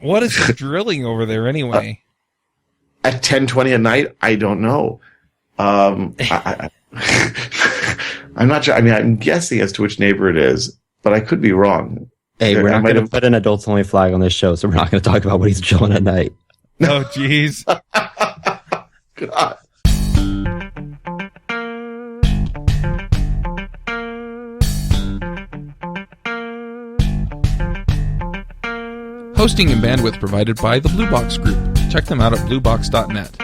What is he drilling over there anyway? At 10:20 at night, I don't know. I I'm not sure. I mean, I'm guessing as to which neighbor it is, but I could be wrong. Hey, we're not going to put an adults-only flag on this show, so we're not going to talk about what he's drilling at night. Oh, jeez. God. Hosting and bandwidth provided by the Blue Box Group. Check them out at bluebox.net.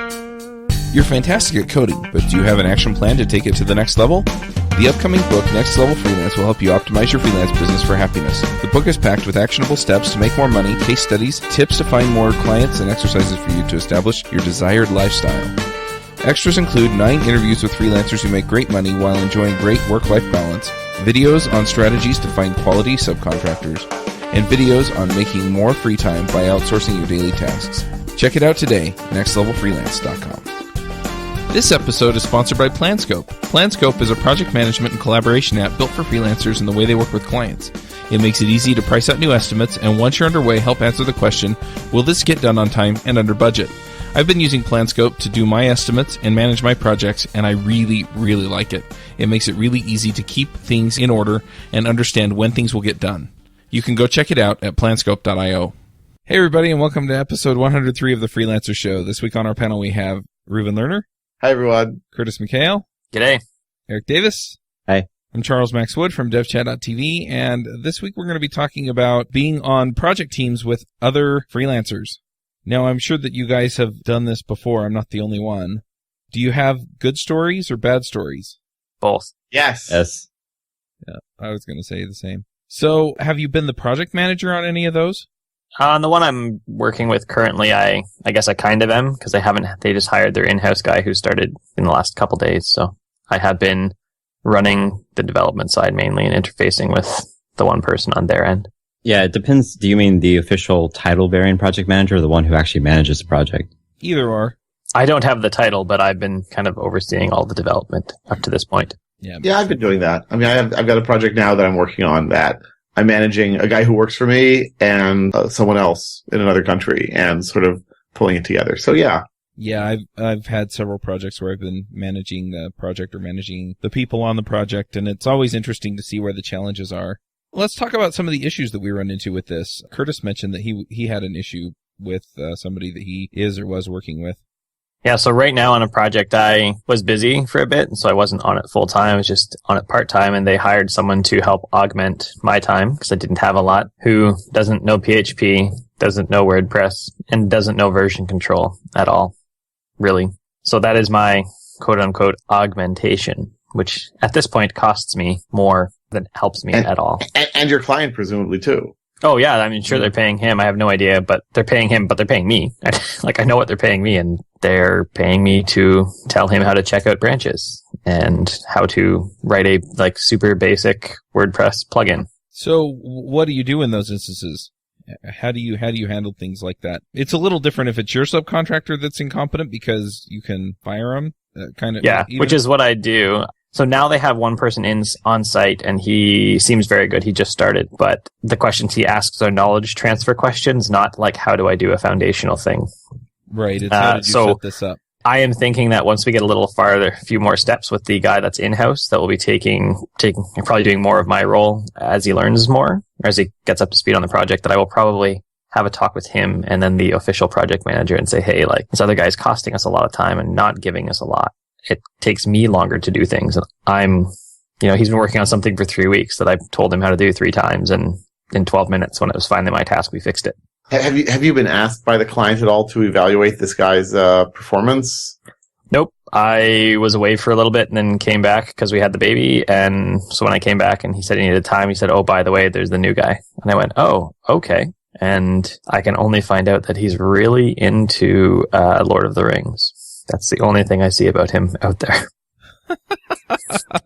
You're fantastic at coding, but do you have an action plan to take it to the next level? The upcoming book, Next Level Freelance, will help you optimize your freelance business for happiness. The book is packed with actionable steps to make more money, case studies, tips to find more clients, and exercises for you to establish your desired lifestyle. Extras include 9 interviews with freelancers who make great money while enjoying great work-life balance, videos on strategies to find quality subcontractors, and videos on making more free time by outsourcing your daily tasks. Check it out today, nextlevelfreelance.com. This episode is sponsored by Planscope. Planscope is a project management and collaboration app built for freelancers and the way they work with clients. It makes it easy to price out new estimates, and once you're underway, help answer the question, will this get done on time and under budget? I've been using Planscope to do my estimates and manage my projects, and I really, really like it. It makes it really easy to keep things in order and understand when things will get done. You can go check it out at planscope.io. Hey everybody, and welcome to episode 103 of the Freelancer Show. This week on our panel we have Reuben Lerner. Hi, everyone. Curtis McHale. G'day. Eric Davis. Hey. I'm Charles Max Wood from devchat.tv, and this week we're going to be talking about being on project teams with other freelancers. Now, I'm sure that you guys have done this before. I'm not the only one. Do you have good stories or bad stories? Both. Yes. Yes. Yeah, I was going to say the same. So, have you been the project manager on any of those? On the one I'm working with currently, I guess I kind of am, because they just hired their in-house guy who started in the last couple days. So I have been running the development side mainly and interfacing with the one person on their end. Yeah, it depends. Do you mean the official title variant project manager or the one who actually manages the project? Either or. I don't have the title, but I've been kind of overseeing all the development up to this point. Yeah, I've been doing that. I mean, I've got a project now that I'm working on that I'm managing a guy who works for me and someone else in another country and sort of pulling it together. So yeah. Yeah, I've had several projects where I've been managing the project or managing the people on the project, and it's always interesting to see where the challenges are. Let's talk about some of the issues that we run into with this. Curtis mentioned that he had an issue with somebody that he is or was working with. Yeah, so right now on a project, I was busy for a bit, and so I wasn't on it full time. I was just on it part time, and they hired someone to help augment my time because I didn't have a lot, who doesn't know PHP, doesn't know WordPress, and doesn't know version control at all, really. So that is my quote unquote augmentation, which at this point costs me more than helps me at all. And your client presumably too. Oh yeah, I mean, sure, they're paying him. I have no idea, but they're paying him, but they're paying me. I know what they're paying me, and they're paying me to tell him how to check out branches and how to write a super basic WordPress plugin. So what do you do in those instances? How do you handle things like that? It's a little different if it's your subcontractor that's incompetent because you can fire him. Yeah, which is what I do. So now they have one person on site, and he seems very good. He just started, but the questions he asks are knowledge transfer questions, not like how do I do a foundational thing. Right. It's how did you set this up? I am thinking that once we get a little farther, a few more steps with the guy that's in-house, that will be taking probably doing more of my role as he learns more, or as he gets up to speed on the project, that I will probably have a talk with him and then the official project manager and say, hey, this other guy's costing us a lot of time and not giving us a lot. It takes me longer to do things. He's been working on something for 3 weeks that I've told him how to do 3 times, and in 12 minutes, when it was finally my task, we fixed it. Have you been asked by the client at all to evaluate this guy's performance? Nope. I was away for a little bit and then came back because we had the baby. And so when I came back and he said he needed time, he said, oh, by the way, there's the new guy. And I went, oh, okay. And I can only find out that he's really into Lord of the Rings. That's the only thing I see about him out there.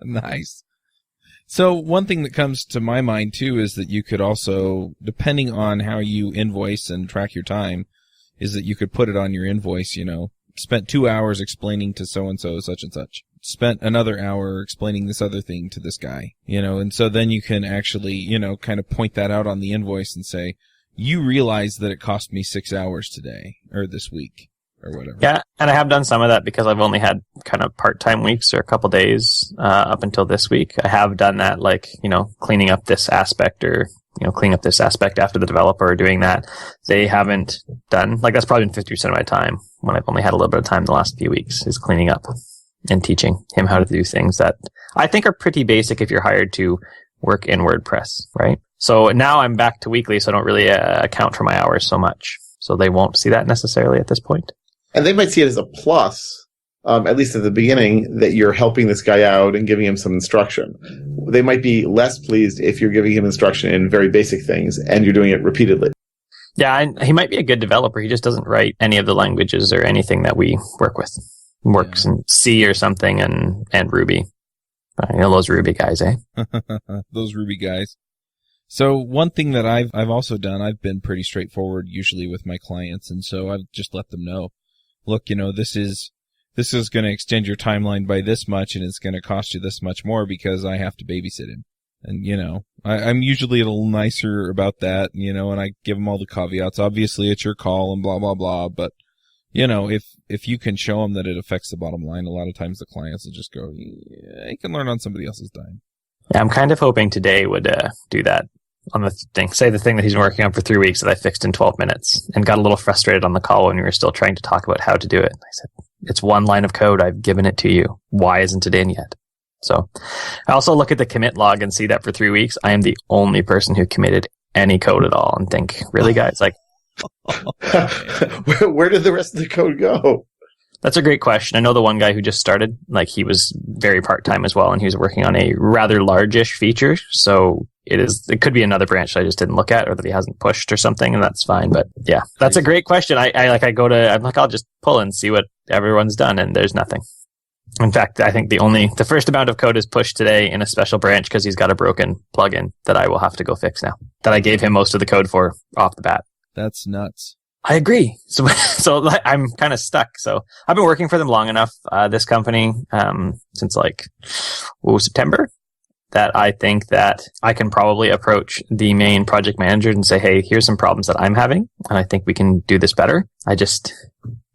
Nice. So one thing that comes to my mind, too, is that you could also, depending on how you invoice and track your time, is that you could put it on your invoice, spent 2 hours explaining to so-and-so such and such. Spent another hour explaining this other thing to this guy, and so then you can actually, kind of point that out on the invoice and say, you realize that it cost me 6 hours today or this week or whatever. Yeah, and I have done some of that because I've only had kind of part-time weeks or a couple days up until this week. I have done that, like, cleaning up this aspect or, cleaning up this aspect after the developer or doing that. They haven't done, like, that's probably been 50% of my time when I've only had a little bit of time the last few weeks is cleaning up and teaching him how to do things that I think are pretty basic if you're hired to work in WordPress, right? So now I'm back to weekly, so I don't really account for my hours so much. So they won't see that necessarily at this point. And they might see it as a plus, at least at the beginning, that you're helping this guy out and giving him some instruction. They might be less pleased if you're giving him instruction in very basic things and you're doing it repeatedly. Yeah, and he might be a good developer. He just doesn't write any of the languages or anything that we work with. He works in C or something and Ruby. Those Ruby guys, eh? Those Ruby guys. So one thing that I've also done, I've been pretty straightforward usually with my clients, and so I've just let them know, look, this is going to extend your timeline by this much, and it's going to cost you this much more because I have to babysit him. And I'm usually a little nicer about that, and I give them all the caveats. Obviously, it's your call and blah blah blah, but if you can show them that it affects the bottom line, a lot of times the clients will just go, yeah, you can learn on somebody else's dime. Yeah, I'm kind of hoping today would do that on the thing. Say the thing that he's been working on for 3 weeks that I fixed in 12 minutes and got a little frustrated on the call when we were still trying to talk about how to do it. I said, it's one line of code. I've given it to you. Why isn't it in yet? So I also look at the commit log and see that for 3 weeks, I am the only person who committed any code at all and think, really, guys? Like, where did the rest of the code go? That's a great question. I know the one guy who just started, like, he was very part-time as well, and he was working on a rather large-ish feature. So it could be another branch that I just didn't look at or that he hasn't pushed or something, and that's fine. But yeah, that's a great question. I'm like, I'll just pull and see what everyone's done, and there's nothing. In fact, I think the first amount of code is pushed today in a special branch because he's got a broken plugin that I will have to go fix now, that I gave him most of the code for off the bat. That's nuts. I agree. So I'm kind of stuck. So I've been working for them long enough, this company, since September, that I think that I can probably approach the main project manager and say, hey, here's some problems that I'm having, and I think we can do this better.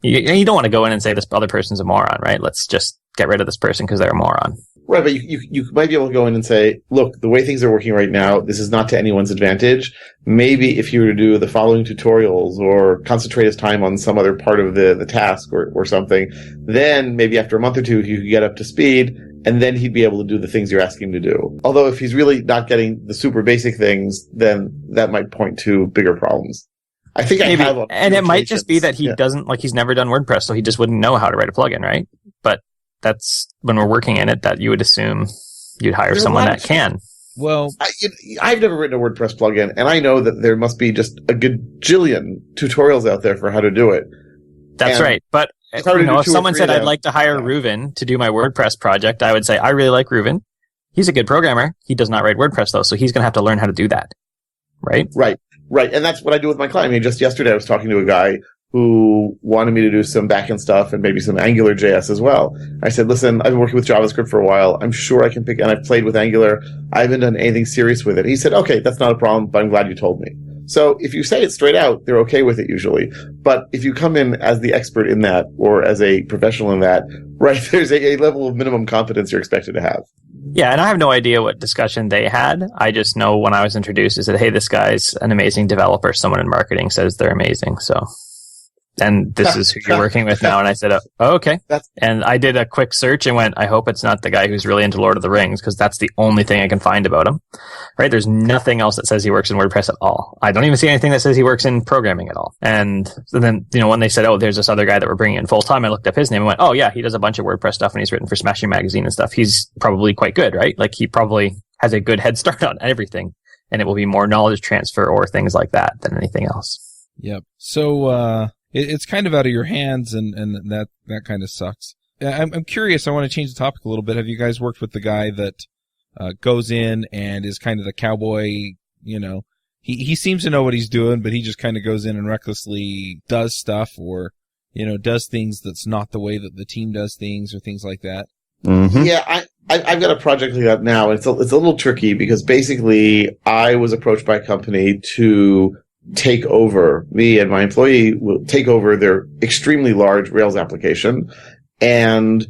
You don't want to go in and say this other person's a moron, right? Let's just get rid of this person because they're a moron. Right, but you might be able to go in and say, look, the way things are working right now, this is not to anyone's advantage. Maybe if you were to do the following tutorials or concentrate his time on some other part of the task or something, then maybe after a month or two, you could get up to speed, and then he'd be able to do the things you're asking him to do. Although if he's really not getting the super basic things, then that might point to bigger problems. I think maybe. And it might just be that he doesn't, he's never done WordPress, so he just wouldn't know how to write a plugin, right? But that's when we're working in it that you would assume you'd hire someone that can. Well, I've never written a WordPress plugin, and I know that there must be just a gajillion tutorials out there for how to do it. That's right. But if someone said I'd like to hire Reuven to do my WordPress project, I would say, I really like Reuven. He's a good programmer. He does not write WordPress, though, so he's going to have to learn how to do that. Right? Right. And that's what I do with my client. I mean, just yesterday I was talking to a guy who wanted me to do some backend stuff and maybe some Angular JS as well. I said, listen, I've been working with JavaScript for a while. I'm sure I can pick, and I've played with Angular. I haven't done anything serious with it. He said, okay, that's not a problem, but I'm glad you told me. So if you say it straight out, they're okay with it usually. But if you come in as the expert in that or as a professional in that, right, there's a level of minimum competence you're expected to have. Yeah, and I have no idea what discussion they had. I just know when I was introduced, I said, hey, this guy's an amazing developer. Someone in marketing says they're amazing. So, and this is who you're working with now. And I said, oh, okay. And I did a quick search and went, I hope it's not the guy who's really into Lord of the Rings, because that's the only thing I can find about him. Right? There's nothing else that says he works in WordPress at all. I don't even see anything that says he works in programming at all. And so then, when they said, oh, there's this other guy that we're bringing in full time, I looked up his name and went, oh yeah, he does a bunch of WordPress stuff and he's written for Smashing Magazine and stuff. He's probably quite good, right? Like he probably has a good head start on everything, and it will be more knowledge transfer or things like that than anything else. Yep. So, it's kind of out of your hands, and that kind of sucks. I'm curious. I want to change the topic a little bit. Have you guys worked with the guy that goes in and is kind of the cowboy? He seems to know what he's doing, but he just kind of goes in and recklessly does stuff, or does things that's not the way that the team does things, or things like that. Mm-hmm. Yeah, I've got a project like that now. It's a little tricky because basically I was approached by a company to take over, me and my employee will take over their extremely large Rails application. And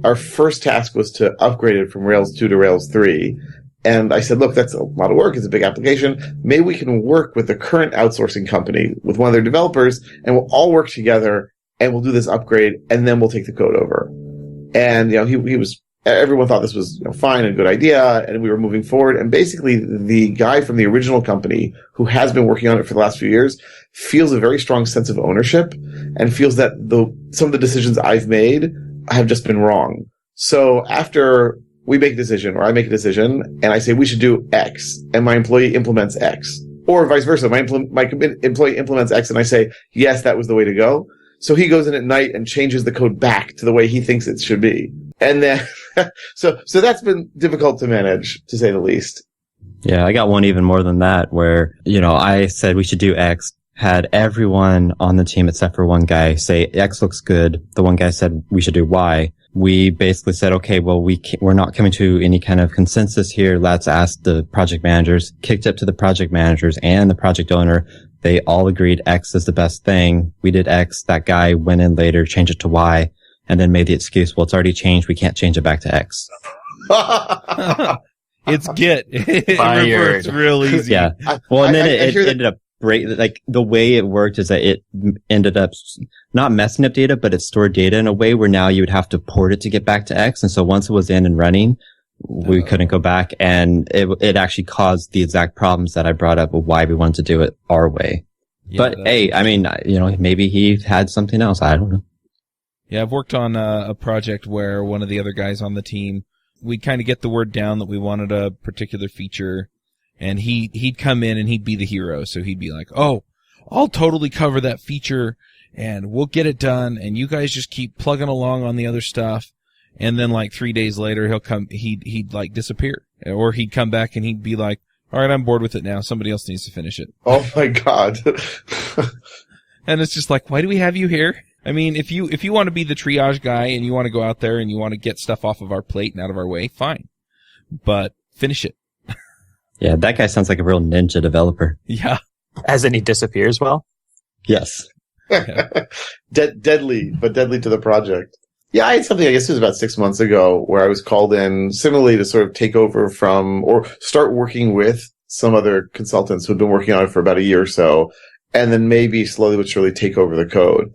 our first task was to upgrade it from Rails 2 to Rails 3. And I said, look, that's a lot of work. It's a big application. Maybe we can work with the current outsourcing company, with one of their developers, and we'll all work together and we'll do this upgrade and then we'll take the code over. And, everyone thought this was fine and a good idea, and we were moving forward. And basically, the guy from the original company who has been working on it for the last few years feels a very strong sense of ownership and feels that some of the decisions I've made have just been wrong. So after we make a decision, or I make a decision, and I say we should do X, and my employee implements X, or vice versa, my employee implements X, and I say, yes, that was the way to go. So he goes in at night and changes the code back to the way he thinks it should be. And then, so that's been difficult to manage, to say the least. Yeah, I got one even more than that where, I said we should do X, had everyone on the team except for one guy say X looks good. The one guy said we should do Y. We basically said, okay, well, we're not coming to any kind of consensus here. Let's ask the project managers, kicked up to the project managers and the project owner. They all agreed X is the best thing. We did X. That guy went in later, changed it to Y, and then made the excuse, well, it's already changed. We can't change it back to X. It's Git. Fired. It's real easy. Yeah. Well, and then it ended up the way it worked is that it ended up not messing up data, but it stored data in a way where now you would have to port it to get back to X. And so once it was in and running, we couldn't go back, and it actually caused the exact problems that I brought up of why we wanted to do it our way. Yeah, but hey, I mean, maybe he had something else. I don't know. Yeah, I've worked on a project where one of the other guys on the team, we'd kind of get the word down that we wanted a particular feature, and he'd come in and he'd be the hero. So he'd be like, oh, I'll totally cover that feature and we'll get it done, and you guys just keep plugging along on the other stuff. And then like 3 days later, he'd like disappear, or he'd come back and he'd be like, all right, I'm bored with it now. Somebody else needs to finish it. Oh my God. And it's just like, why do we have you here? I mean, if you want to be the triage guy and you want to go out there and you want to get stuff off of our plate and out of our way, fine. But finish it. Yeah, that guy sounds like a real ninja developer. Yeah. As in he disappears well? Yes. Deadly to the project. Yeah, I had something, I guess it was about 6 months ago, where I was called in similarly to sort of take over from, or start working with some other consultants who'd been working on it for about a year or so, and then maybe slowly but surely take over the code.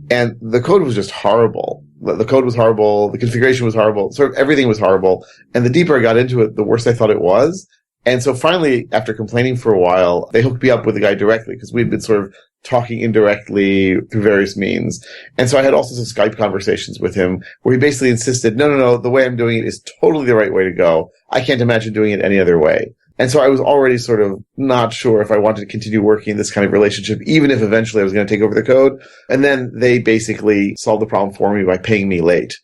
And the code was just horrible. The code was horrible. The configuration was horrible. Sort of everything was horrible. And the deeper I got into it, the worse I thought it was. And so finally, after complaining for a while, they hooked me up with the guy directly, because we'd been sort of talking indirectly through various means. And so I had also some Skype conversations with him where he basically insisted, no, the way I'm doing it is totally the right way to go. I can't imagine doing it any other way. And so I was already sort of not sure if I wanted to continue working in this kind of relationship, even if eventually I was going to take over the code. And then they basically solved the problem for me by paying me late.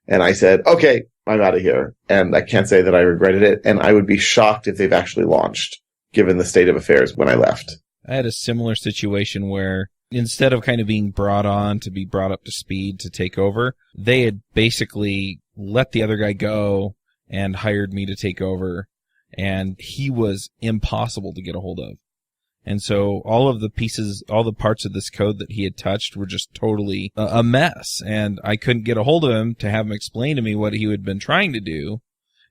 And I said, okay, I'm out of here. And I can't say that I regretted it. And I would be shocked if they've actually launched, given the state of affairs when I left. I had a similar situation where instead of kind of being brought on to be brought up to speed to take over, they had basically let the other guy go and hired me to take over. And he was impossible to get a hold of. And so all of the pieces, all the parts of this code that he had touched were just totally a mess. And I couldn't get a hold of him to have him explain to me what he had been trying to do.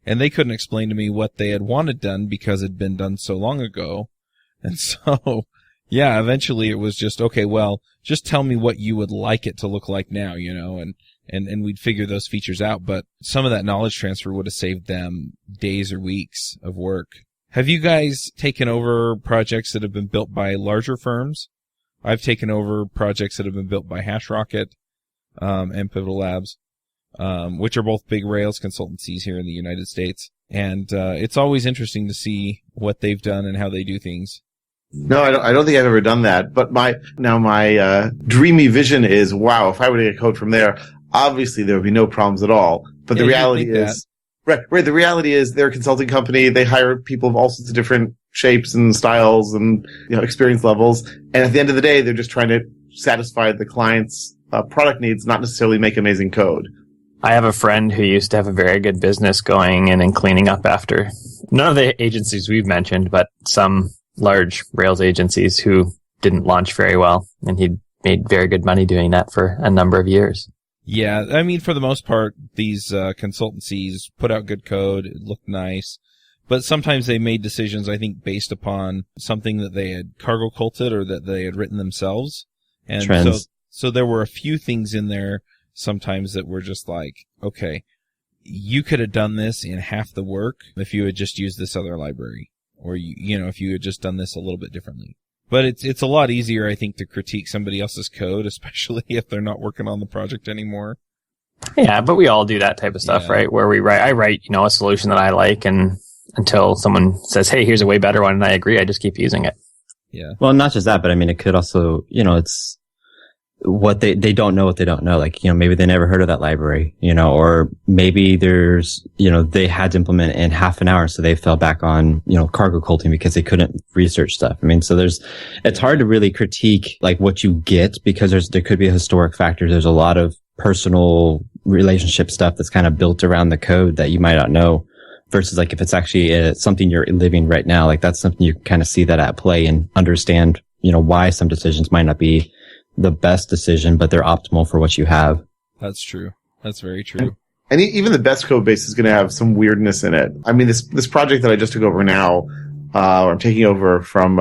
And they couldn't explain to me what they had wanted done because it had been done so long ago. And so, yeah, eventually it was just, okay, well, just tell me what you would like it to look like now, and we'd figure those features out. But some of that knowledge transfer would have saved them days or weeks of work. Have you guys taken over projects that have been built by larger firms? I've taken over projects that have been built by HashRocket, and Pivotal Labs, which are both big Rails consultancies here in the United States. And, it's always interesting to see what they've done and how they do things. No, I don't think I've ever done that. But my dreamy vision is, wow, if I were to get code from there, obviously there would be no problems at all. But the reality is, right. The reality is they're a consulting company. They hire people of all sorts of different shapes and styles and, experience levels. And at the end of the day, they're just trying to satisfy the client's product needs, not necessarily make amazing code. I have a friend who used to have a very good business going in and cleaning up after none of the agencies we've mentioned, but some large Rails agencies who didn't launch very well, and he'd made very good money doing that for a number of years. Yeah, I mean, for the most part, these consultancies put out good code, it looked nice, but sometimes they made decisions, I think, based upon something that they had cargo culted or that they had written themselves. And Trends. so there were a few things in there sometimes that were just like, okay, you could have done this in half the work if you had just used this other library, or if you had just done this a little bit differently. But it's a lot easier, I think, to critique somebody else's code, especially if they're not working on the project anymore. Yeah, but we all do that type of stuff, right? Where I write, a solution that I like, and until someone says, "Hey, here's a way better one," and I agree, I just keep using it. Yeah. Well, not just that, but I mean, it could also, it's what they don't know what they don't know. Like, maybe they never heard of that library, or maybe there's, they had to implement in half an hour. So they fell back on, cargo culting because they couldn't research stuff. I mean, so it's hard to really critique like what you get because there could be a historic factor. There's a lot of personal relationship stuff that's kind of built around the code that you might not know versus like if it's actually something you're living right now, like that's something you can kind of see that at play and understand, why some decisions might not be the best decision, but they're optimal for what you have. That's true. That's very true. And even the best code base is going to have some weirdness in it. I mean, this project that I just took over now, or I'm taking over from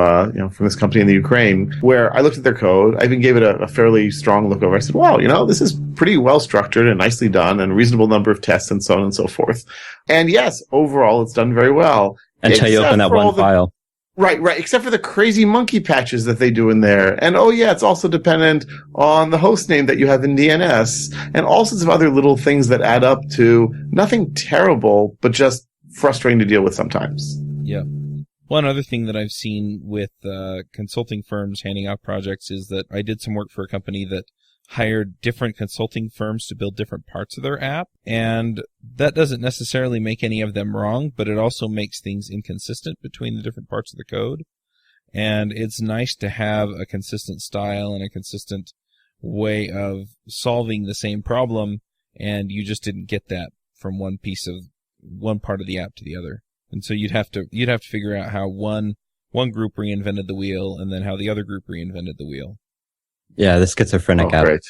this company in the Ukraine, where I looked at their code. I even gave it a fairly strong look over. I said, wow, this is pretty well structured and nicely done and a reasonable number of tests and so on and so forth. And yes, overall, it's done very well. Until you open that one file. Right, except for the crazy monkey patches that they do in there. And it's also dependent on the host name that you have in DNS and all sorts of other little things that add up to nothing terrible, but just frustrating to deal with sometimes. Yeah. One other thing that I've seen with consulting firms handing out projects is that I did some work for a company that hired different consulting firms to build different parts of their app. And that doesn't necessarily make any of them wrong, but it also makes things inconsistent between the different parts of the code. And it's nice to have a consistent style and a consistent way of solving the same problem. And you just didn't get that from one part of the app to the other. And so you'd have to figure out how one group reinvented the wheel and then how the other group reinvented the wheel. Yeah, the schizophrenic app. Great.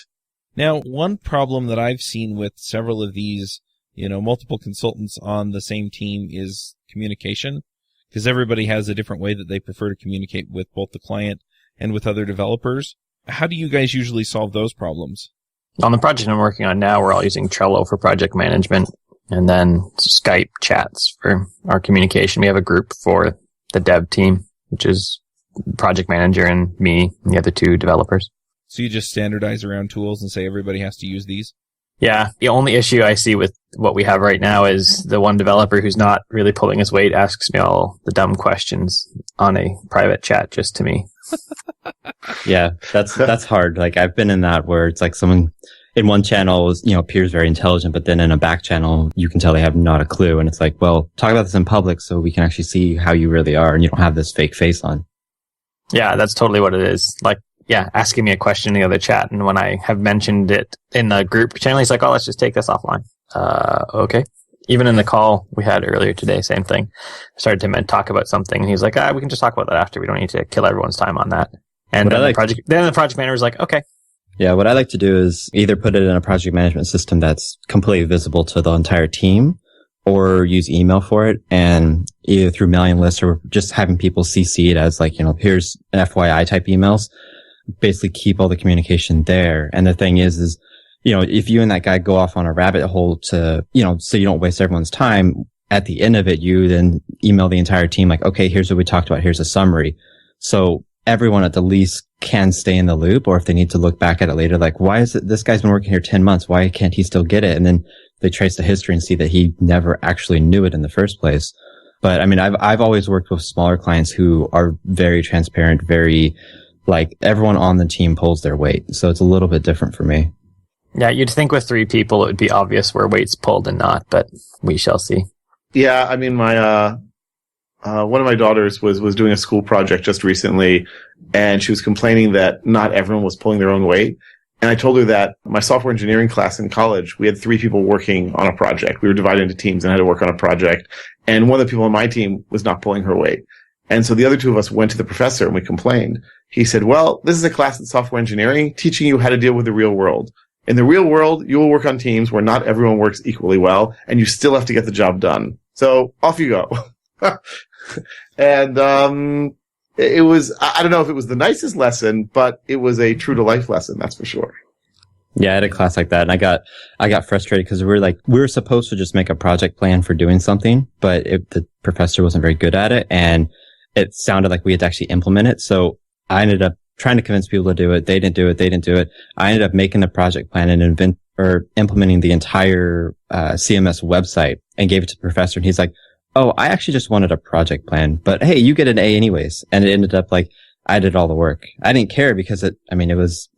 Now, one problem that I've seen with several of these, multiple consultants on the same team is communication, because everybody has a different way that they prefer to communicate with both the client and with other developers. How do you guys usually solve those problems? On the project I'm working on now, we're all using Trello for project management and then Skype chats for our communication. We have a group for the dev team, which is project manager and me and the other two developers. So you just standardize around tools and say everybody has to use these? Yeah. The only issue I see with what we have right now is the one developer who's not really pulling his weight asks me all the dumb questions on a private chat just to me. Yeah, that's hard. Like I've been in that where it's like someone in one channel appears very intelligent, but then in a back channel, you can tell they have not a clue. And it's like, well, talk about this in public so we can actually see how you really are and you don't have this fake face on. Yeah, that's totally what it is. Like, yeah, asking me a question in the other chat. And when I have mentioned it in the group channel, he's like, oh, let's just take this offline. Okay. Even in the call we had earlier today, same thing. I started to talk about something and he was like, we can just talk about that after. We don't need to kill everyone's time on that. And then the project manager was like, okay. Yeah, what I like to do is either put it in a project management system that's completely visible to the entire team or use email for it, and either through mailing lists or just having people CC it as like, here's an FYI type emails. Basically keep all the communication there. And the thing is, if you and that guy go off on a rabbit hole to, so you don't waste everyone's time, at the end of it, you then email the entire team like, okay, here's what we talked about. Here's a summary. So everyone at the least can stay in the loop, or if they need to look back at it later, like, why is it this guy's been working here 10 months? Why can't he still get it? And then they trace the history and see that he never actually knew it in the first place. But I mean, I've always worked with smaller clients who are very transparent, very like everyone on the team pulls their weight. So it's a little bit different for me. Yeah, you'd think with 3 people it would be obvious where weight's pulled and not, but we shall see. Yeah, I mean, my one of my daughters was doing a school project just recently, and she was complaining that not everyone was pulling their own weight. And I told her that my software engineering class in college, we had 3 people working on a project. We were divided into teams and had to work on a project. And one of the people on my team was not pulling her weight. And so the other two of us went to the professor and we complained. He said, well, this is a class in software engineering teaching you how to deal with the real world. In the real world, you will work on teams where not everyone works equally well, and you still have to get the job done. So off you go. And it was, I don't know if it was the nicest lesson, but it was a true to life lesson, that's for sure. Yeah, I had a class like that, and I got frustrated because we were supposed to just make a project plan for doing something, but the professor wasn't very good at it, and it sounded like we had to actually implement it. So I ended up trying to convince people to do it. They didn't do it. I ended up making the project plan and implementing the entire CMS website and gave it to the professor. And he's like, oh, I actually just wanted a project plan, but hey, you get an A anyways. And it ended up like I did all the work. I didn't care because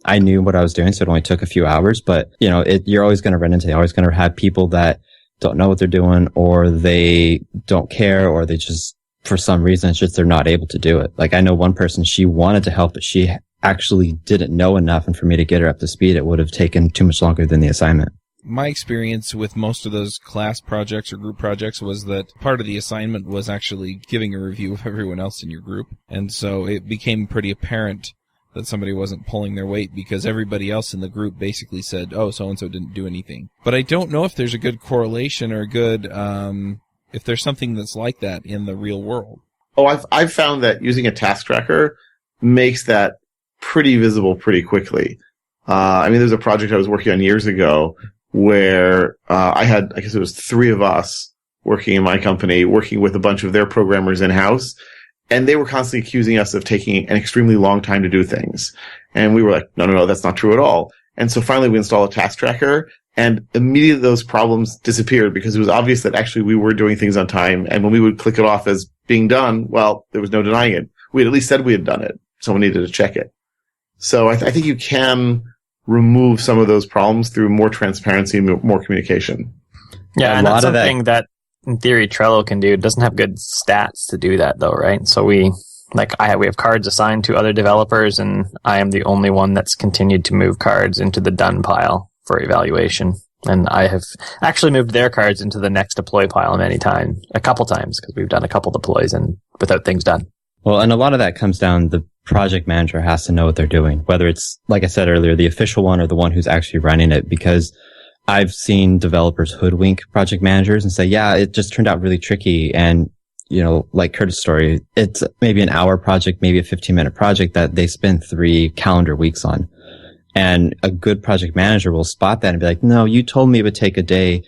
I knew what I was doing. So it only took a few hours, but you're always going to have people that don't know what they're doing, or they don't care, or they just, for some reason, it's just they're not able to do it. Like I know one person, she wanted to help, but she actually didn't know enough. And for me to get her up to speed, it would have taken too much longer than the assignment. My experience with most of those class projects or group projects was that part of the assignment was actually giving a review of everyone else in your group. And so it became pretty apparent that somebody wasn't pulling their weight because everybody else in the group basically said, oh, so-and-so didn't do anything. But I don't know if there's a good correlation or a good, if there's something that's like that in the real world. Oh, I've found that using a task tracker makes that pretty visible pretty quickly. There's a project I was working on years ago where I guess it was 3 of us working in my company, working with a bunch of their programmers in-house, and they were constantly accusing us of taking an extremely long time to do things. And we were like, no, that's not true at all. And so finally we installed a task tracker, and immediately those problems disappeared because it was obvious that actually we were doing things on time, and when we would click it off as being done, well, there was no denying it. We had at least said we had done it. Someone needed to check it. So I think you can remove some of those problems through more transparency and more communication. Yeah, and that's something that in theory Trello can do. It doesn't have good stats to do that though, right? So we have cards assigned to other developers, and I am the only one that's continued to move cards into the done pile for evaluation. And I have actually moved their cards into the next deploy pile a couple times, because we've done a couple deploys and without things done. Well, and a lot of that comes down, the project manager has to know what they're doing, whether it's, like I said earlier, the official one or the one who's actually running it, because I've seen developers hoodwink project managers and say, yeah, it just turned out really tricky. And, like Curtis' story, it's maybe an hour project, maybe a 15-minute project that they spend 3 calendar weeks on. And a good project manager will spot that and be like, no, you told me it would take a day.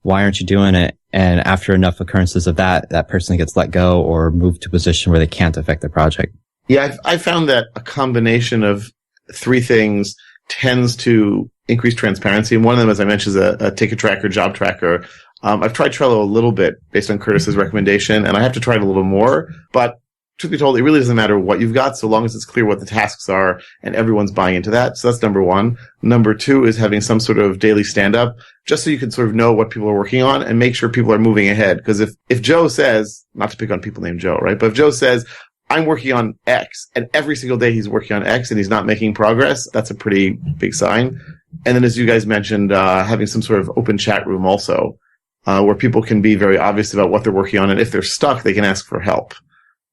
Why aren't you doing it? And after enough occurrences of that person gets let go or moved to a position where they can't affect the project. Yeah, I found that a combination of 3 things tends to increase transparency. And one of them, as I mentioned, is a ticket tracker, job tracker. I've tried Trello a little bit based on Curtis's recommendation, and I have to try it a little more. But truth be told, it really doesn't matter what you've got, so long as it's clear what the tasks are and everyone's buying into that. So that's number 1. Number 2 is having some sort of daily stand-up, just so you can sort of know what people are working on and make sure people are moving ahead. Because if Joe says, not to pick on people named Joe, right? But if Joe says, I'm working on X, and every single day he's working on X and he's not making progress, that's a pretty big sign. And then, as you guys mentioned, having some sort of open chat room also, where people can be very obvious about what they're working on, and if they're stuck, they can ask for help.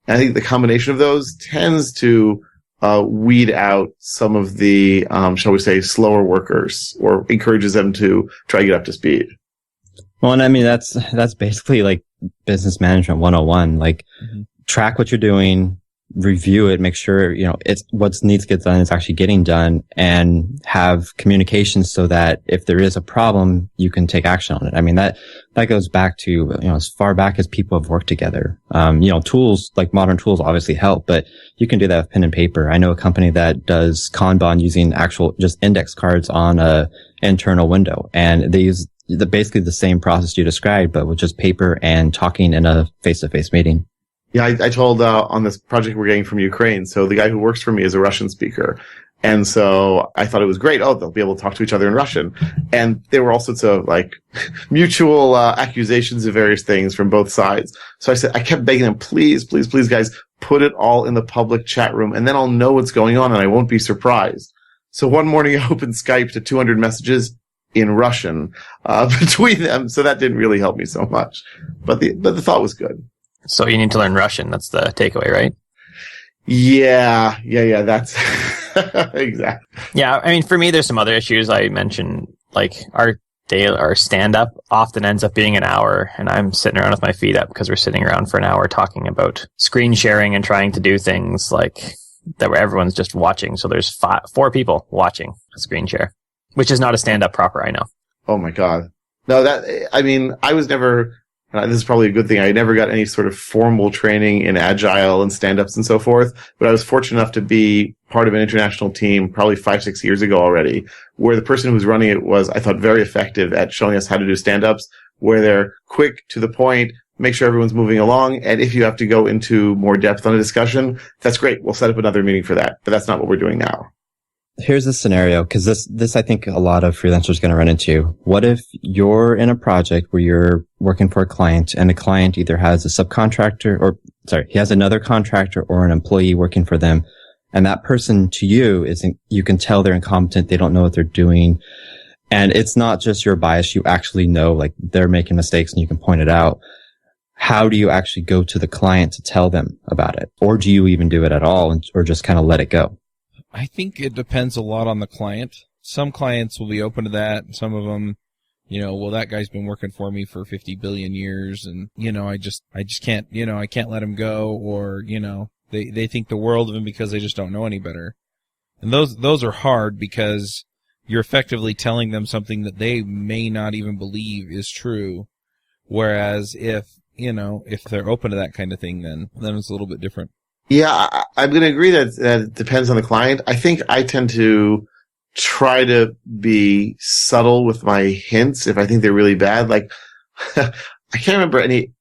And I think the combination of those tends to weed out some of the, shall we say, slower workers, or encourages them to try to get up to speed. Well, and that's basically like business management 101. Like, track what you're doing, review it, make sure, it's what needs to get done is actually getting done, and have communication so that if there is a problem, you can take action on it. That goes back to, as far back as people have worked together. Tools, like modern tools obviously help, but you can do that with pen and paper. I know a company that does Kanban using actual just index cards on a internal window, and they use basically the same process you described, but with just paper and talking in a face-to-face meeting. Yeah, I told on this project we're getting from Ukraine, so the guy who works for me is a Russian speaker. And so I thought it was great. Oh, they'll be able to talk to each other in Russian. And there were all sorts of mutual accusations of various things from both sides. So I kept begging them, please, please, please, guys, put it all in the public chat room, and then I'll know what's going on and I won't be surprised. So one morning I opened Skype to 200 messages in Russian between them. So that didn't really help me so much. But the thought was good. So you need to learn Russian. That's the takeaway, right? Yeah. That's exactly. Yeah, I mean, for me, there's some other issues I mentioned, like our stand-up often ends up being an hour, and I'm sitting around with my feet up because we're sitting around for an hour talking about screen sharing and trying to do things like that where everyone's just watching. So there's 4 people watching a screen share, which is not a stand-up proper, I know. Oh my God. No, I was never, this is probably a good thing. I never got any sort of formal training in agile and stand-ups and so forth, but I was fortunate enough to be part of an international team probably 5-6 years ago already, where the person who was running it was, I thought, very effective at showing us how to do stand-ups, where they're quick, to the point, make sure everyone's moving along, and if you have to go into more depth on a discussion, that's great. We'll set up another meeting for that, but that's not what we're doing now. Here's a scenario, because this I think a lot of freelancers are going to run into. What if you're in a project where you're working for a client and the client either has a subcontractor he has another contractor or an employee working for them, and that person to you you can tell they're incompetent, they don't know what they're doing. And it's not just your bias, you actually know, like, they're making mistakes and you can point it out. How do you actually go to the client to tell them about it? Or do you even do it at all, or just kind of let it go? I think it depends a lot on the client. Some clients will be open to that. Some of them, well, that guy's been working for me for 50 billion years, and, I just can't, I can't let him go, or, they think the world of him because they just don't know any better. And those are hard because you're effectively telling them something that they may not even believe is true. Whereas if they're open to that kind of thing, then it's a little bit different. Yeah, I'm going to agree that it depends on the client. I think I tend to try to be subtle with my hints if I think they're really bad. Like, I can't remember any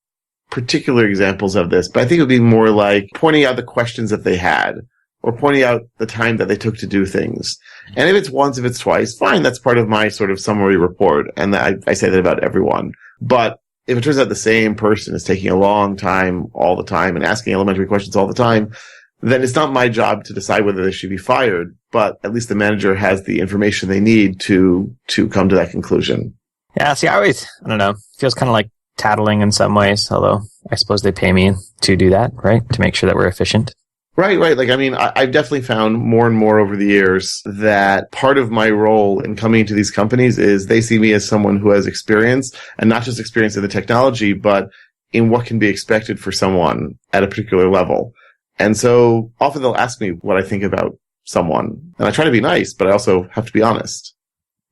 particular examples of this, but I think it would be more like pointing out the questions that they had, or pointing out the time that they took to do things. And if it's once, if it's twice, fine, that's part of my sort of summary report. And I say that about everyone. But if it turns out the same person is taking a long time all the time and asking elementary questions all the time, then it's not my job to decide whether they should be fired, but at least the manager has the information they need to come to that conclusion. Yeah, see, I don't know, it feels kind of like tattling in some ways, although I suppose they pay me to do that, right? To make sure that we're efficient. Right. Like, I mean, I've definitely found more and more over the years that part of my role in coming into these companies is they see me as someone who has experience, and not just experience in the technology, but in what can be expected for someone at a particular level. And so often they'll ask me what I think about someone, and I try to be nice, but I also have to be honest.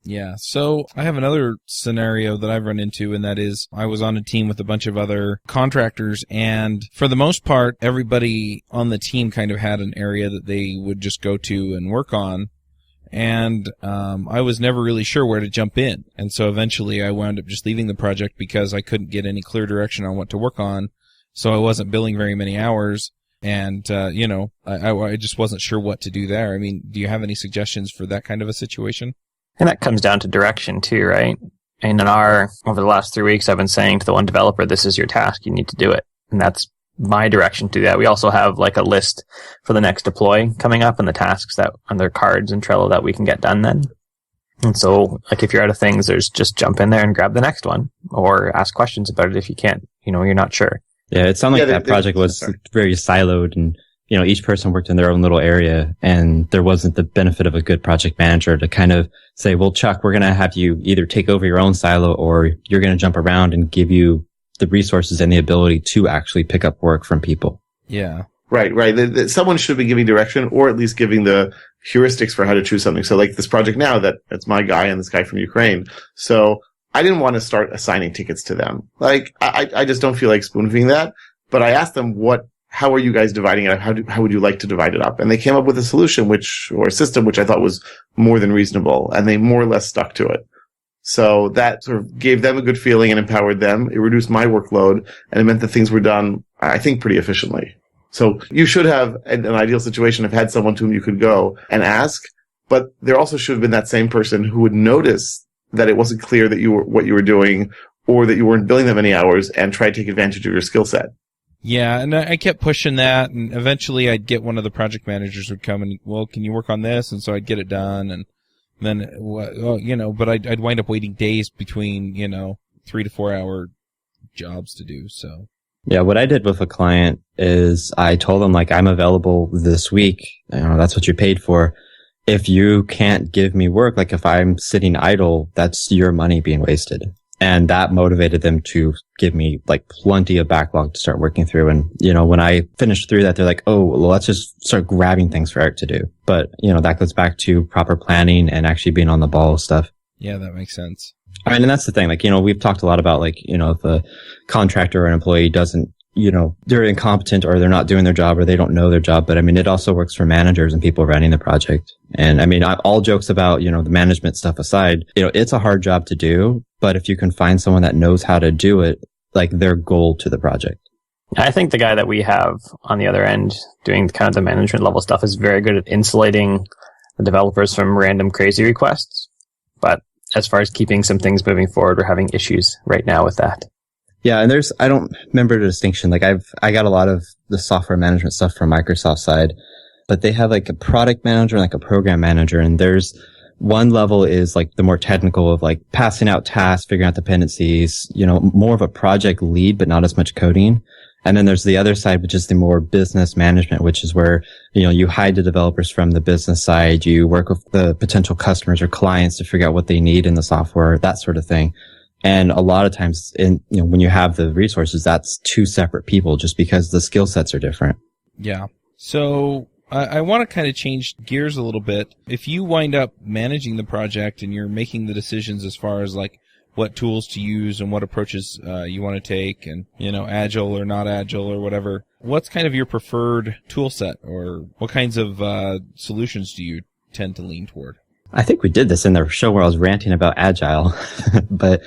Yeah, so I have another scenario that I've run into, and that is I was on a team with a bunch of other contractors, and for the most part, everybody on the team kind of had an area that they would just go to and work on, and I was never really sure where to jump in. And so eventually I wound up just leaving the project because I couldn't get any clear direction on what to work on, so I wasn't billing very many hours, and, I just wasn't sure what to do there. I mean, do you have any suggestions for that kind of a situation? And that comes down to direction too, right? And over the last 3 weeks, I've been saying to the one developer, this is your task. You need to do it. And that's my direction to that. We also have like a list for the next deploy coming up and the tasks that on their cards in Trello that we can get done then. And so, like, if you're out of things, there's just jump in there and grab the next one, or ask questions about it if you can't, you're not sure. Yeah, it sounded like that project was very siloed, and each person worked in their own little area, and there wasn't the benefit of a good project manager to kind of say, well, Chuck, we're going to have you either take over your own silo, or you're going to jump around and give you the resources and the ability to actually pick up work from people. Yeah. Right. Someone should be giving direction, or at least giving the heuristics for how to choose something. So like this project now, that's my guy and this guy from Ukraine. So I didn't want to start assigning tickets to them. Like, I just don't feel like spoon-feeding that. But I asked them, how are you guys dividing it up? How would you like to divide it up? And they came up with a solution or a system which I thought was more than reasonable, and they more or less stuck to it. So that sort of gave them a good feeling and empowered them. It reduced my workload, and it meant that things were done, I think, pretty efficiently. So you should have, in an ideal situation, have had someone to whom you could go and ask, but there also should have been that same person who would notice that it wasn't clear that what you were doing, or that you weren't billing them any hours, and try to take advantage of your skill set. Yeah, and I kept pushing that, and eventually I'd get one of the project managers would come and, well, can you work on this? And so I'd get it done, and then, but I'd wind up waiting days between, 3 to 4 hour jobs to do, so. Yeah, what I did with a client is I told them, like, I'm available this week. That's what you paid for. If you can't give me work, like if I'm sitting idle, that's your money being wasted. And that motivated them to give me like plenty of backlog to start working through. And, when I finished through that, they're like, oh, well, let's just start grabbing things for Eric to do. But, that goes back to proper planning and actually being on the ball with stuff. Yeah, that makes sense. I mean, and that's the thing, like, we've talked a lot about like, if a contractor or an employee doesn't, they're incompetent or they're not doing their job or they don't know their job. But I mean, it also works for managers and people running the project. And I mean, all jokes about, the management stuff aside, it's a hard job to do. But if you can find someone that knows how to do it, like their goal to the project. I think the guy that we have on the other end doing kind of the management level stuff is very good at insulating the developers from random crazy requests. But as far as keeping some things moving forward, we're having issues right now with that. Yeah, and I don't remember the distinction. Like I got a lot of the software management stuff from Microsoft side, but they have like a product manager and like a program manager. And there's one level is like the more technical of like passing out tasks, figuring out dependencies, more of a project lead, but not as much coding. And then there's the other side, which is the more business management, which is where, you hide the developers from the business side. You work with the potential customers or clients to figure out what they need in the software, that sort of thing. And a lot of times when you have the resources, that's two separate people just because the skill sets are different. Yeah. So I want to kind of change gears a little bit. If you wind up managing the project and you're making the decisions as far as like what tools to use and what approaches you want to take and, agile or not agile or whatever, what's kind of your preferred tool set or what kinds of solutions do you tend to lean toward? I think we did this in the show where I was ranting about agile, but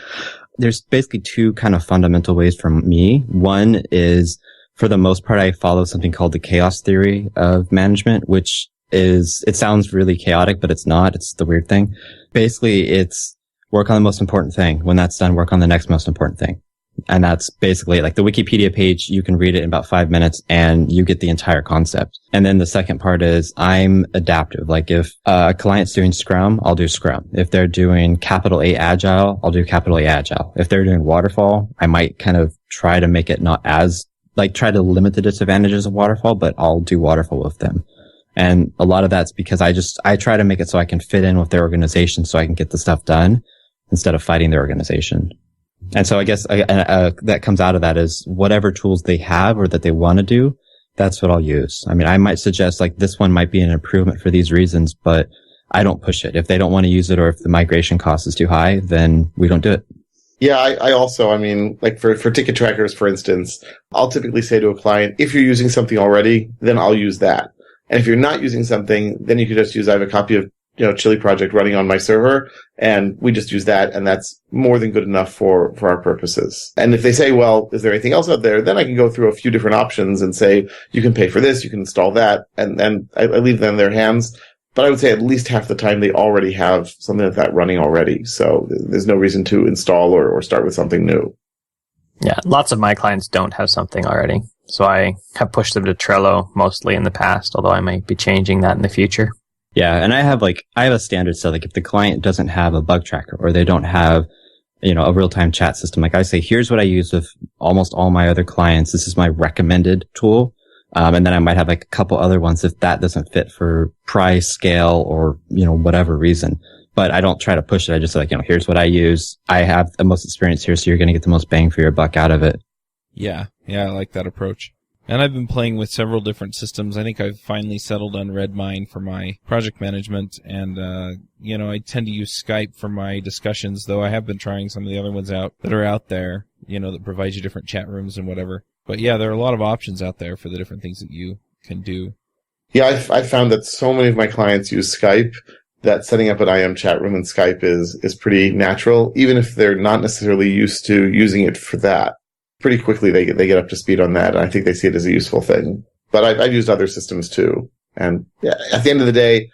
there's basically two kind of fundamental ways for me. One is, for the most part, I follow something called the chaos theory of management, which is, it sounds really chaotic, but it's not. It's the weird thing. Basically, it's work on the most important thing. When that's done, work on the next most important thing. And that's basically like the Wikipedia page. You can read it in about 5 minutes and you get the entire concept. And then the second part is I'm adaptive. Like if a client's doing Scrum, I'll do Scrum. If they're doing capital A Agile, I'll do capital A Agile. If they're doing Waterfall, I might kind of try to make it not as, like try to limit the disadvantages of Waterfall, but I'll do Waterfall with them. And a lot of that's because I try to make it so I can fit in with their organization so I can get the stuff done instead of fighting their organization. And so I guess that comes out of that is whatever tools they have or that they want to do, that's what I'll use. I mean, I might suggest like this one might be an improvement for these reasons, but I don't push it. If they don't want to use it or if the migration cost is too high, then we don't do it. Yeah, I also, I mean, like for ticket trackers, for instance, I'll typically say to a client, if you're using something already, then I'll use that. And if you're not using something, then you could just use, I have a copy of Chili Project running on my server, and we just use that, and that's more than good enough for our purposes. And if they say, well, is there anything else out there? Then I can go through a few different options and say, you can pay for this, you can install that, and I leave them in their hands. But I would say at least half the time they already have something like that running already. So there's no reason to install or start with something new. Yeah, lots of my clients don't have something already. So I have pushed them to Trello mostly in the past, although I might be changing that in the future. Yeah, and I have a standard. So like if the client doesn't have a bug tracker or they don't have, a real-time chat system, like I say, here's what I use with almost all my other clients. This is my recommended tool. And then I might have like a couple other ones if that doesn't fit for price, scale, or, whatever reason. But I don't try to push it. I just say here's what I use. I have the most experience here, so you're going to get the most bang for your buck out of it. Yeah, I like that approach. And I've been playing with several different systems. I think I've finally settled on Redmine for my project management. And, I tend to use Skype for my discussions, though I have been trying some of the other ones out that are out there, that provide you different chat rooms and whatever. But yeah, there are a lot of options out there for the different things that you can do. Yeah, I've found that so many of my clients use Skype that setting up an IM chat room in Skype is pretty natural, even if they're not necessarily used to using it for that. Pretty quickly they get up to speed on that, and I think they see it as a useful thing. But I've used other systems too. And yeah, at the end of the day,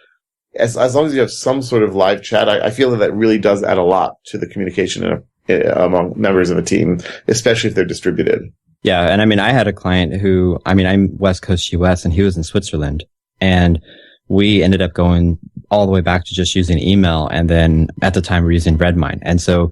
as long as you have some sort of live chat, I feel that really does add a lot to the communication among members of a team, especially if they're distributed. Yeah, and I mean, I had a client who, I'm West Coast US, and he was in Switzerland. And we ended up going all the way back to just using email. And then at the time, we were using Redmine. And so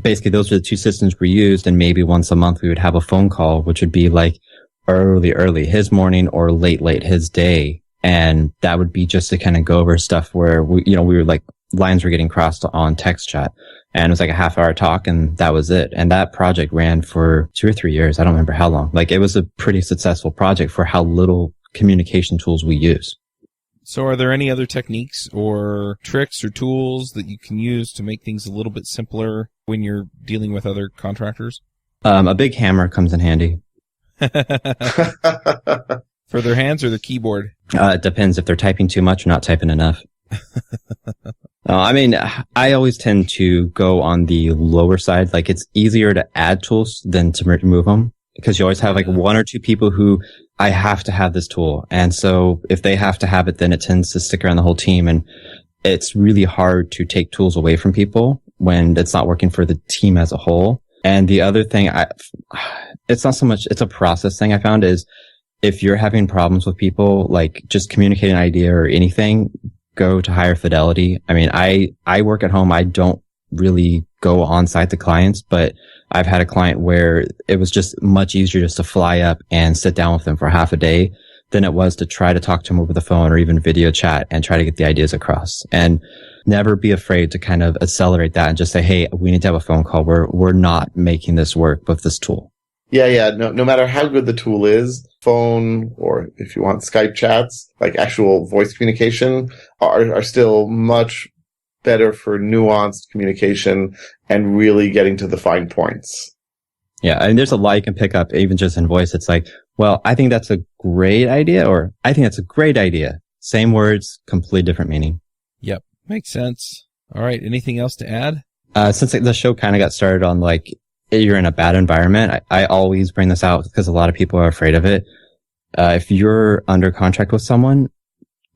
basically those are the two systems we used. And maybe once a month we would have a phone call, which would be like early his morning or late his day. And that would be just to kind of go over stuff where we were like, lines were getting crossed on text chat, and it was like a half-hour talk, and that was it. And that project ran for 2 or 3 years. I don't remember how long. Like, it was a pretty successful project for how little communication tools we use. So are there any other techniques or tricks or tools that you can use to make things a little bit simpler when you're dealing with other contractors? A big hammer comes in handy. For their hands or their keyboard? It depends if they're typing too much or not typing enough. I mean, I always tend to go on the lower side. Like, it's easier to add tools than to remove them, because you always have like one or two people who, I have to have this tool. And so if they have to have it, then it tends to stick around the whole team. And it's really hard to take tools away from people when it's not working for the team as a whole. And the other thing, it's not so much, it's a process thing I found, is if you're having problems with people, like just communicating an idea or anything, go to higher fidelity. I mean, I work at home. I don't really go on site to clients, but I've had a client where it was just much easier just to fly up and sit down with them for half a day than it was to try to talk to them over the phone or even video chat and try to get the ideas across. And never be afraid to kind of accelerate that and just say, hey, we need to have a phone call. We're not making this work with this tool. Yeah. No matter how good the tool is, phone, or if you want Skype chats, like actual voice communication, are still much better for nuanced communication and really getting to the fine points. Yeah. And there's a lot you can pick up even just in voice. It's like, well, I think that's a great idea, or I think that's a great idea. Same words, completely different meaning. Yep. Makes sense. All right. Anything else to add? Since the show kind of got started on like, you're in a bad environment, I always bring this out because a lot of people are afraid of it. If you're under contract with someone,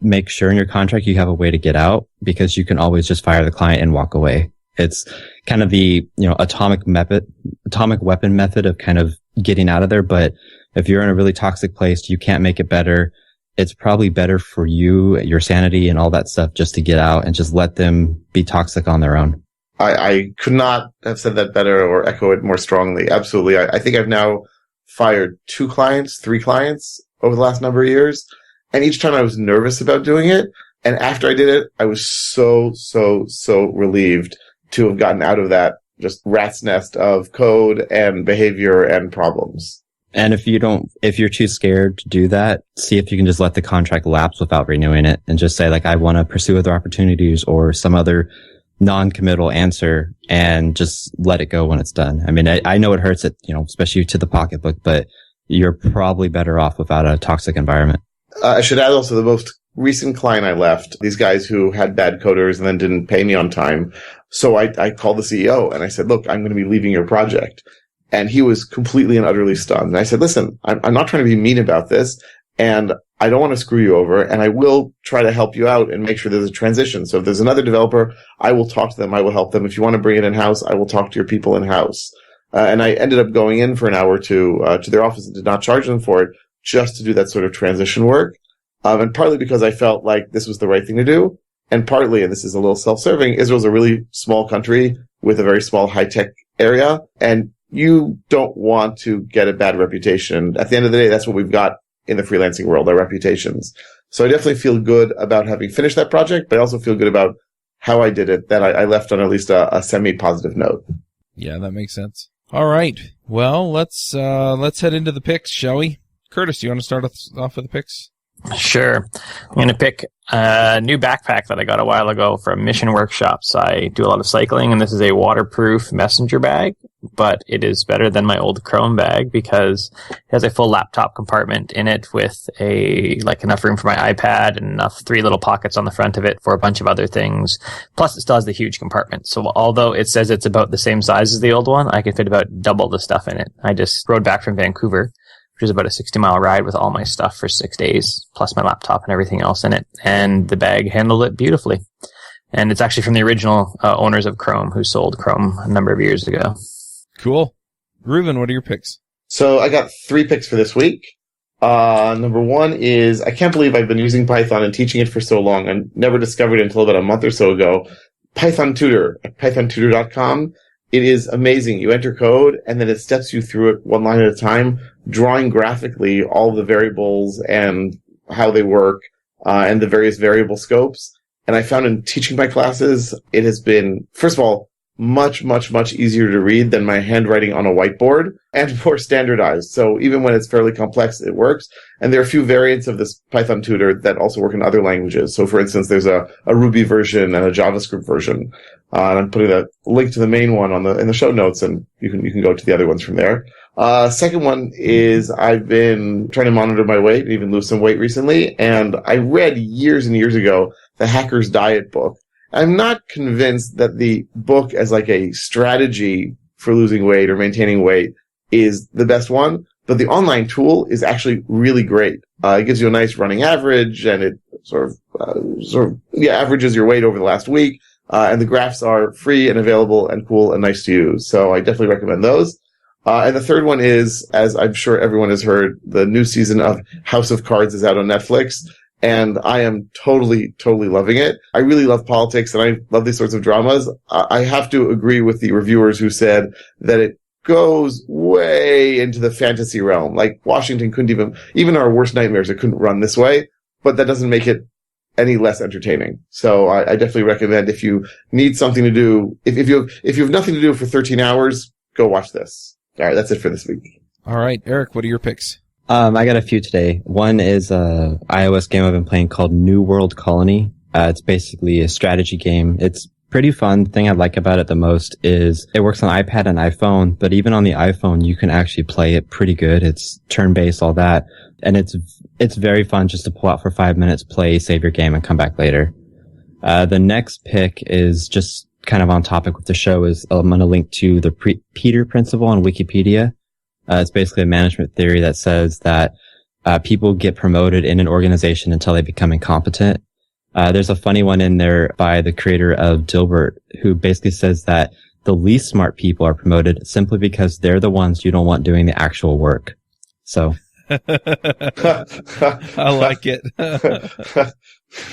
make sure in your contract you have a way to get out, because you can always just fire the client and walk away. It's kind of the, atomic weapon method of kind of getting out of there. But if you're in a really toxic place, you can't make it better. It's probably better for you, your sanity and all that stuff, just to get out and just let them be toxic on their own. I could not have said that better or echo it more strongly. Absolutely. I think I've now fired 3 clients over the last number of years. And each time I was nervous about doing it. And after I did it, I was so relieved to have gotten out of that just rat's nest of code and behavior and problems. And if you're too scared to do that, see if you can just let the contract lapse without renewing it and just say, like, I want to pursue other opportunities or some other non-committal answer, and just let it go when it's done. I mean, I know it hurts it, especially to the pocketbook, but you're probably better off without a toxic environment. I should add also the most recent client I left, these guys who had bad coders and then didn't pay me on time. So I called the CEO and I said, look, I'm going to be leaving your project. And he was completely and utterly stunned. And I said, listen, I'm not trying to be mean about this, and I don't want to screw you over, and I will try to help you out and make sure there's a transition. So if there's another developer, I will talk to them. I will help them. If you want to bring it in-house, I will talk to your people in-house. And I ended up going in for an hour to their office and did not charge them for it, just to do that sort of transition work. And partly because I felt like this was the right thing to do, and partly, and this is a little self-serving, Israel's a really small country with a very small high-tech area, and you don't want to get a bad reputation. At the end of the day, that's what we've got in the freelancing world, our reputations. So I definitely feel good about having finished that project, but I also feel good about how I did it, that I left on at least a semi-positive note. Yeah, that makes sense. All right. Well, let's head into the picks, shall we? Curtis, do you want to start us off with the picks? Sure. I'm going to pick a new backpack that I got a while ago from Mission Workshops. I do a lot of cycling, and this is a waterproof messenger bag, but it is better than my old Chrome bag because it has a full laptop compartment in it with enough room for my iPad and enough 3 little pockets on the front of it for a bunch of other things. Plus, it still has the huge compartment. So although it says it's about the same size as the old one, I can fit about double the stuff in it. I just rode back from Vancouver, which is about a 60-mile ride with all my stuff for 6 days, plus my laptop and everything else in it. And the bag handled it beautifully. And it's actually from the original owners of Chrome, who sold Chrome a number of years ago. Cool. Reuven, what are your picks? So I got 3 picks for this week. Number 1 is, I can't believe I've been using Python and teaching it for so long. I never discovered it until about a month or so ago. Python Tutor at pythontutor.com. it is amazing. You enter code, and then it steps you through it one line at a time, drawing graphically all the variables and how they work, and the various variable scopes. And I found in teaching my classes, it has been, first of all, much, much, much easier to read than my handwriting on a whiteboard, and more standardized. So even when it's fairly complex, it works. And there are a few variants of this Python tutor that also work in other languages. So for instance, there's a Ruby version and a JavaScript version. And I'm putting a link to the main one in the show notes, and you can go to the other ones from there. Second one is I've been trying to monitor my weight and even lose some weight recently. And I read years and years ago the Hacker's Diet book. I'm not convinced that the book as like a strategy for losing weight or maintaining weight is the best one, but the online tool is actually really great. It gives you a nice running average, and it sort of averages your weight over the last week. And the graphs are free and available and cool and nice to use. So I definitely recommend those. And the third one is, as I'm sure everyone has heard, the new season of House of Cards is out on Netflix. And I am totally, totally loving it. I really love politics, and I love these sorts of dramas. I have to agree with the reviewers who said that it goes way into the fantasy realm. Like Washington couldn't even our worst nightmares, it couldn't run this way, but that doesn't make it any less entertaining. So I definitely recommend, if you need something to do, if you have nothing to do for 13 hours, go watch this. All right, that's it for this week. All right, Eric, what are your picks? I got a few today. One is a iOS game I've been playing called New World Colony. It's basically a strategy game. It's pretty fun. The thing I like about it the most is it works on iPad and iPhone, but even on the iPhone, you can actually play it pretty good. It's turn-based, all that. And it's very fun just to pull out for 5 minutes, play, save your game, and come back later. The next pick is just kind of on topic with the show. I'm going to link to the Peter Principle on Wikipedia. It's basically a management theory that says that people get promoted in an organization until they become incompetent. There's a funny one in there by the creator of Dilbert, who basically says that the least smart people are promoted simply because they're the ones you don't want doing the actual work. So I like it.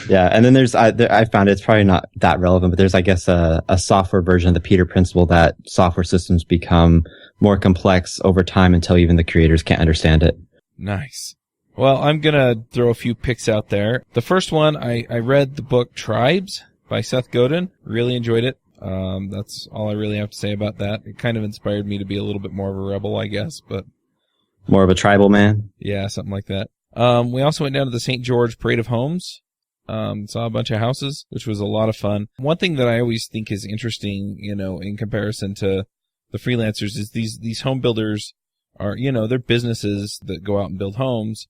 Yeah, and then I found it's probably not that relevant, but there's, I guess, a software version of the Peter Principle that software systems become more complex over time until even the creators can't understand it. Nice. Well, I'm going to throw a few picks out there. The first one, I read the book Tribes by Seth Godin. Really enjoyed it. That's all I really have to say about that. It kind of inspired me to be a little bit more of a rebel, I guess, but more of a tribal man? Yeah, something like that. We also went down to the St. George Parade of Homes. Saw a bunch of houses, which was a lot of fun. One thing that I always think is interesting, in comparison to the freelancers, is these home builders are, they're businesses that go out and build homes.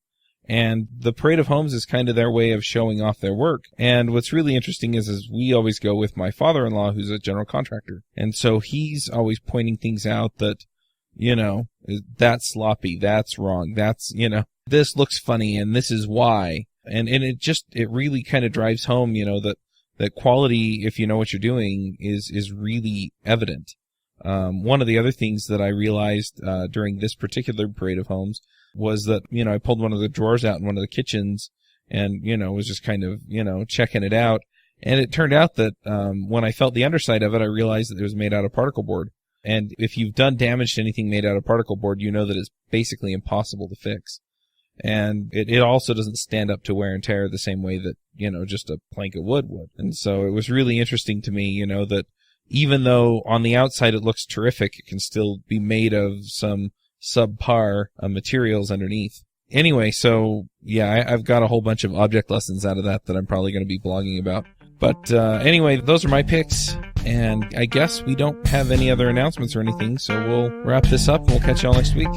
And the Parade of Homes is kind of their way of showing off their work. And what's really interesting is we always go with my father-in-law, who's a general contractor. And so he's always pointing things out that, that's sloppy, that's wrong, that's, this looks funny, and this is why. And it really kind of drives home, that quality, if you know what you're doing, is really evident. One of the other things that I realized, during this particular Parade of Homes was that, I pulled one of the drawers out in one of the kitchens and, was just kind of, checking it out. And it turned out that, when I felt the underside of it, I realized that it was made out of particle board. And if you've done damage to anything made out of particle board, you know that it's basically impossible to fix. And it also doesn't stand up to wear and tear the same way that, just a plank of wood would. And so it was really interesting to me, that even though on the outside it looks terrific, it can still be made of some subpar materials underneath. Anyway, so yeah, I've got a whole bunch of object lessons out of that I'm probably going to be blogging about. But anyway, those are my picks. And I guess we don't have any other announcements or anything, so we'll wrap this up and we'll catch y'all next week.